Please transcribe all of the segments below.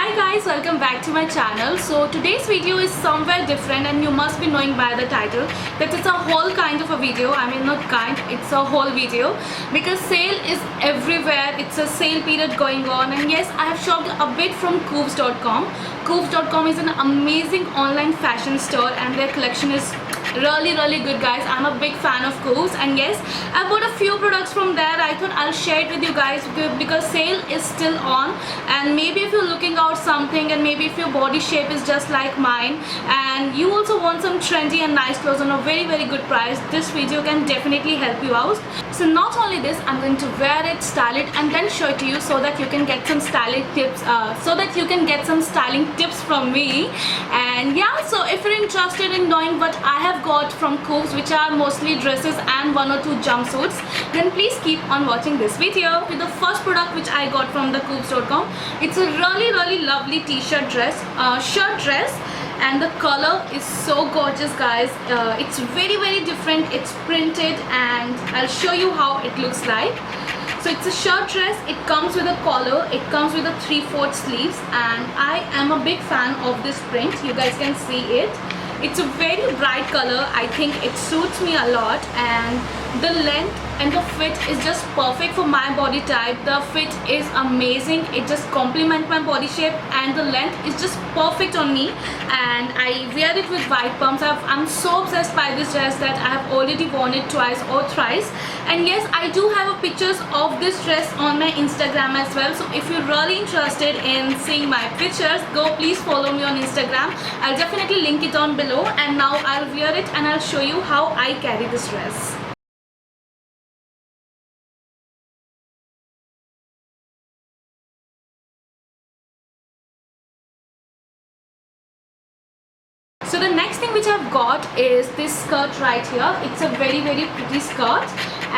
Hi guys, welcome back to my channel. So today's video is somewhere different and you must be knowing by the title that it's a whole kind of a video. I mean not kind, it's a whole video because sale is everywhere. It's a sale period going on, and yes, I have shopped a bit from Cooves.com. Cooves.com is an amazing online fashion store and their collection is really good guys. I'm a big fan of Cooves, and yes, I bought a few products from there. I thought I'll share it with you guys because sale is still on, and maybe if you're looking out something, and maybe if your body shape is just like mine and you also want some trendy and nice clothes on a very good price, this video can definitely help you out. So not only this, I'm going to wear it, style it, and then show it to you so that you can get some styling tips from me. And yeah, so if you're interested in knowing what I have got from Cooves, which are mostly dresses and one or two jumpsuits, then please keep on watching this video. With the first product which I got from the Cooves.com, it's a really lovely t-shirt dress, shirt dress, and the color is so gorgeous guys. It's very different. It's printed and I'll show you how it looks like. So it's a shirt dress, it comes with a collar, it comes with a 3/4 sleeves, and I am a big fan of this print. You guys can see it. It's a very bright color. I think it suits me a lot, and the length and the fit is just perfect for my body type. The fit is amazing. It just complements my body shape, and the length is just perfect on me, and I wear it with white pumps. I'm so obsessed by this dress that I have already worn it twice or thrice. And yes, I do have pictures of this dress on my Instagram as well. So if you're really interested in seeing my pictures, please follow me on Instagram. I'll definitely link it on below. And now I'll wear it and I'll show you how I carry this dress. So the next thing which I've got is this skirt right here. It's a very pretty skirt,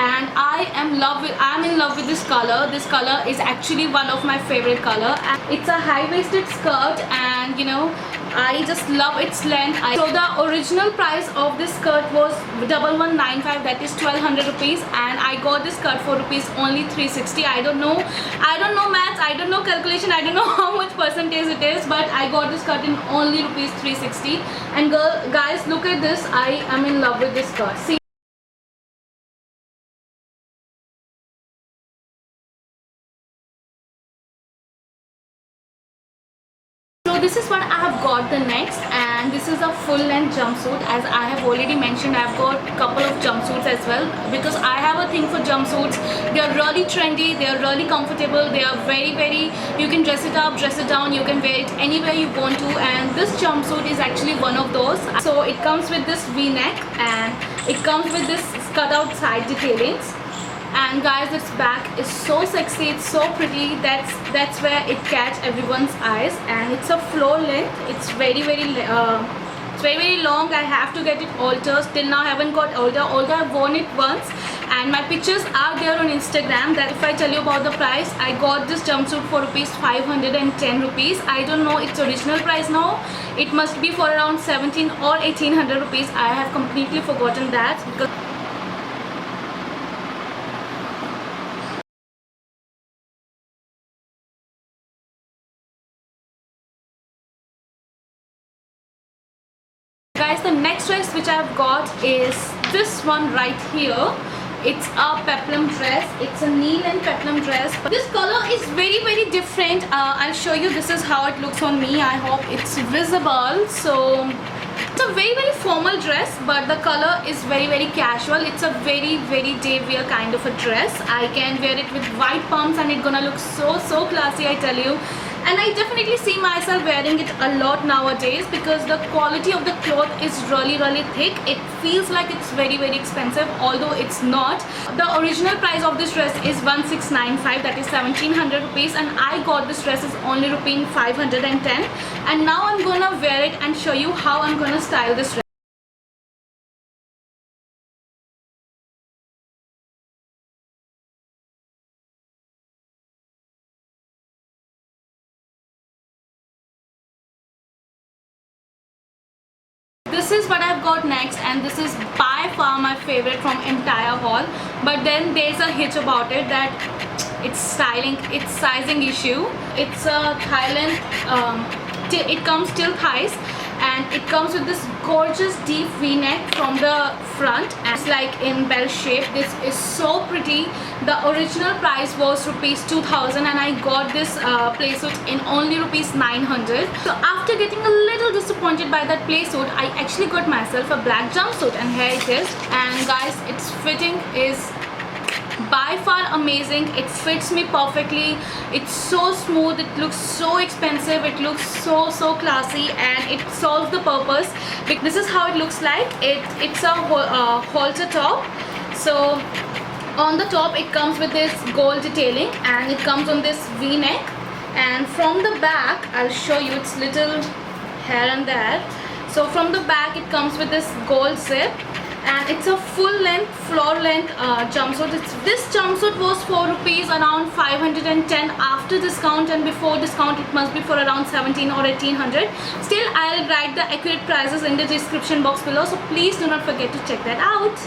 and I'm in love with this color. This color is actually one of my favorite color, and it's a high-waisted skirt, and you know, I just love its length. So the original price of this skirt was 1195, that is 1200 rupees, and I got this skirt for rupees only 360. I don't know maths, I don't know calculation, I don't know how much percentage it is, but I got this skirt in only rupees 360. And guys, look at this. I am in love with this skirt. See, so this is what I have got the next, and this is a full length jumpsuit. As I have already mentioned, I have got a couple of jumpsuits as well because I have a thing for jumpsuits. They are really trendy, they are really comfortable, they are very, you can dress it up, dress it down, you can wear it anywhere you want to, and this jumpsuit is actually one of those. So it comes with this v-neck, and it comes with this cut out side detailings. And guys, its back is so sexy, it's so pretty. That's where it catches everyone's eyes, and it's a floor length. It's very long. I have to get it altered. Till now I haven't got altered, although I've worn it once, and my pictures are there on Instagram. That if I tell you about the price, I got this jumpsuit for rupees 510 rupees. I don't know its original price now. It must be for around 17 or 1800 rupees. I have completely forgotten that because guys, the next dress which I've got is this one right here. It's a peplum dress. It's a knee and peplum dress, but this color is very different. I'll show you. This is how it looks on me. I hope it's visible. So it's a very formal dress, but the color is very casual. It's a very day wear kind of a dress. I can wear it with white pumps and it's gonna look so classy, I tell you. And I definitely see myself wearing it a lot nowadays because the quality of the cloth is really thick. It feels like it's very expensive, although it's not. The original price of this dress is 1695, that is 1700 rupees, and I got this dress is only rupees 510. And now I'm gonna wear it and show you how I'm gonna style this dress. This is what I've got next, and this is by far my favorite from entire haul. But then there's a hitch about it that its sizing issue. It's a Thailand. It comes till thighs, and it comes with this gorgeous deep v-neck from the front, and it's like in bell shape. This is so pretty. The original price was rupees 2000 and I got this playsuit in only rupees 900. So after getting a little disappointed by that playsuit, I actually got myself a black jumpsuit, and here it is. And guys, its fitting is by far amazing. It fits me perfectly. It's so smooth. It looks so expensive. It looks so classy, and it solves the purpose. This is how it looks like. It's a halter top. So on the top it comes with this gold detailing, and it comes on this v-neck, and from the back I'll show you, it's little here and there. So from the back it comes with this gold zip, and it's a full length, floor length jumpsuit. This jumpsuit was for rupees around 510 after discount, and before discount it must be for around 17 or 1800. Still, I'll write the accurate prices in the description box below, so please do not forget to check that out.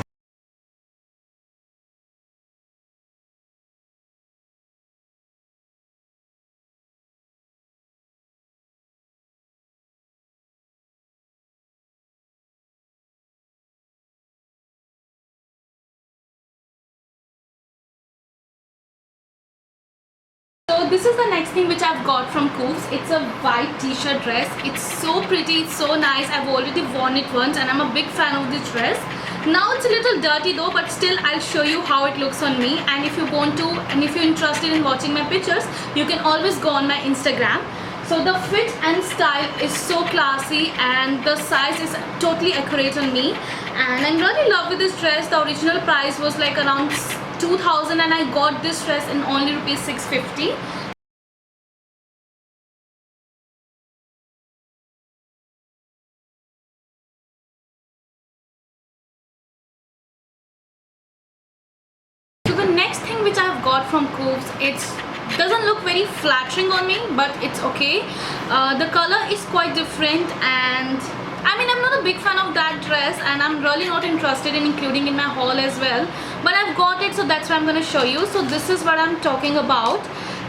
So this is the next thing which I've got from Cooves. It's a white t-shirt dress. It's so pretty, it's so nice. I've already worn it once and I'm a big fan of this dress. Now it's a little dirty though, but still I'll show you how it looks on me. And if you want to, and if you're interested in watching my pictures, you can always go on my Instagram. So the fit and style is so classy, and the size is totally accurate on me. And I'm really in love with this dress. The original price was like around 2000 and I got this dress in only rupees 650. So the next thing which I have got from Cooves, it doesn't look very flattering on me, but it's okay. The color is quite different, and I mean, I'm not a big fan of that dress, and I'm really not interested in including in my haul as well, but I've got it, so that's why I'm going to show you. So this is what I'm talking about.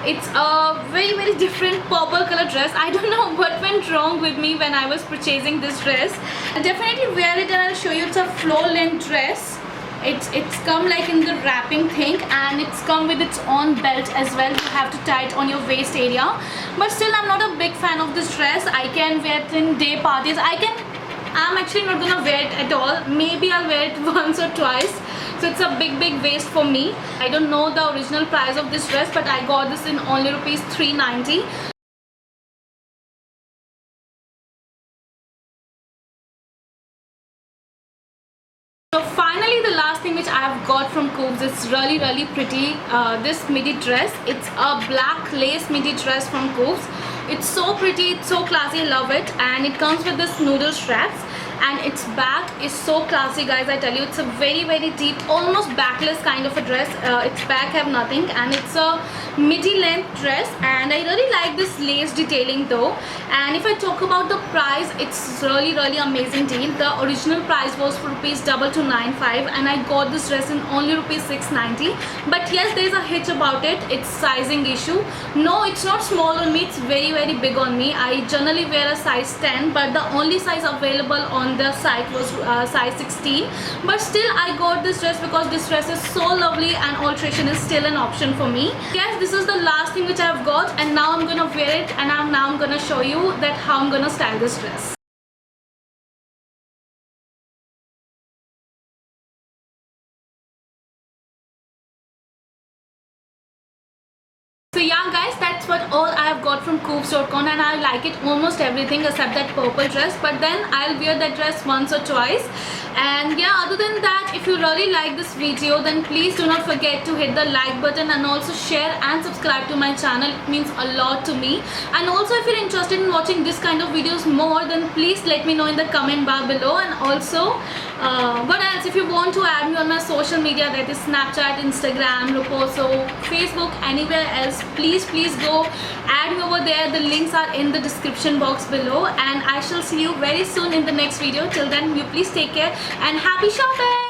It's a very different purple color dress. I don't know what went wrong with me when I was purchasing this dress. I'll definitely wear it and I'll show you. It's a floor length dress. It's come like in the wrapping thing, and it's come with its own belt as well. You have to tie it on your waist area, but still I'm not a big fan of this dress. I can wear it in day parties. I'm actually not gonna wear it at all. Maybe I'll wear it once or twice. So it's a big waist for me. I don't know the original price of this dress, but I got this in only rupees 390. So finally, the last thing which I have got from Cooves is really pretty. This midi dress. It's a black lace midi dress from Cooves. It's so pretty, it's so classy, I love it. And it comes with this noodle straps, and its back is so classy, guys. I tell you, it's a very deep, almost backless kind of a dress. Its back have nothing, and it's a midi length dress, and I really like this lace detailing though. And if I talk about the price, it's really amazing deal. The original price was for rupees 2295 and I got this dress in only rupees 690. But yes, there's a hitch about it. It's sizing issue. No, it's not small on me, it's very big on me. I generally wear a size 10, but the only size available on the site was size 16. But still I got this dress because this dress is so lovely and alteration is still an option for me. Yes, this is the last thing which I've got, and now I'm gonna wear it, and now I'm gonna show you that how I'm gonna style this dress. So yeah guys, that's what all I have got from Cooves.com, and I like it almost everything except that purple dress, but then I'll wear that dress once or twice. And yeah, other than that, if you really like this video, then please do not forget to hit the like button and also share and subscribe to my channel. It means a lot to me. And also, if you're interested in watching this kind of videos more, then please let me know in the comment bar below. And also, what else, if you want to add me on my social media, that is Snapchat, Instagram, Luposo, Facebook, anywhere else, please go add me over there. The links are in the description box below, and I shall see you very soon in the next video. Till then, you please take care and happy shopping.